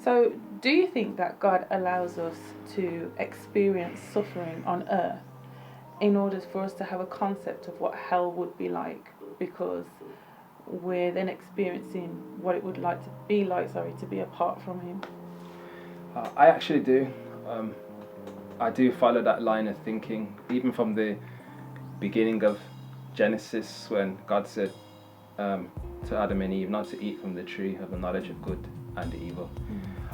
So, do you think that God allows us to experience suffering on earth in order for us to have a concept of what hell would be like? Because we're then experiencing what it would like to be like, to be apart from Him. I actually do. I do follow that line of thinking, even from the beginning of Genesis, when God said to Adam and Eve not to eat from the tree of the knowledge of good and evil.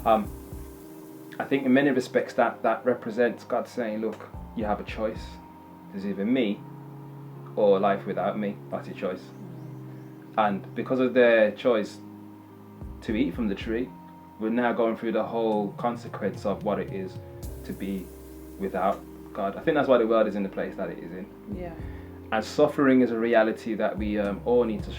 I think in many respects that represents God saying, look, you have a choice. There's either me or life without me. That's your choice. And because of their choice to eat from the tree, we're now going through the whole consequence of what it is to be without God. I think that's why the world is in the place that it is in. Yeah. And suffering is a reality that we all need to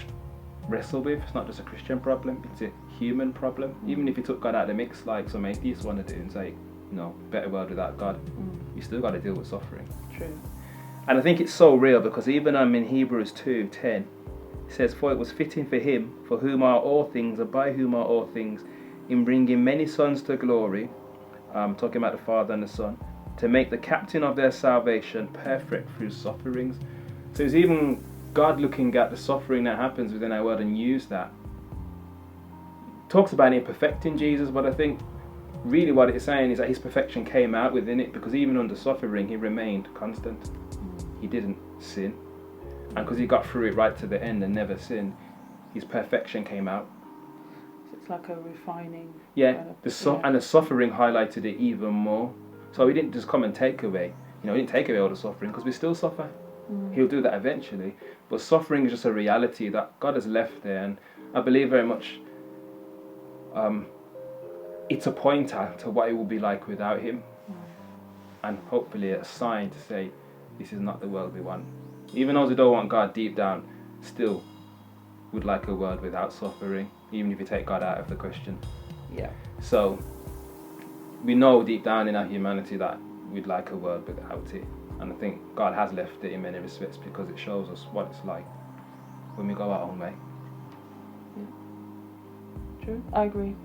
wrestle with. It's not just a Christian problem, it's a human problem. Even if you took God out of the mix, like some atheists want to do and say, better world without God, you still got to deal with suffering. True. And I think it's so real because even in Hebrews 2:10, it says, for it was fitting for him, for whom are all things, and by whom are all things, in bringing many sons to glory, talking about the Father and the Son, to make the captain of their salvation perfect through sufferings. So it's even God looking at the suffering that happens within our world and use that. Talks about Him perfecting Jesus, but I think really what it's saying is that His perfection came out within it, because even under suffering He remained constant. He didn't sin. And because He got through it right to the end and never sinned, His perfection came out. So it's like a refining. Yeah, and the suffering highlighted it even more. So He didn't just come and take away. He didn't take away all the suffering, because we still suffer. He'll do that eventually. But suffering is just a reality that God has left there, and I believe very much it's a pointer to what it will be like without Him, and hopefully a sign to say this is not the world we want. Even those who don't want God deep down still would like a world without suffering, even if you take God out of the question. Yeah. So we know deep down in our humanity that we'd like a world without it, and I think God has left it in many respects because it shows us what it's like when we go our own way. Yeah. True. I agree.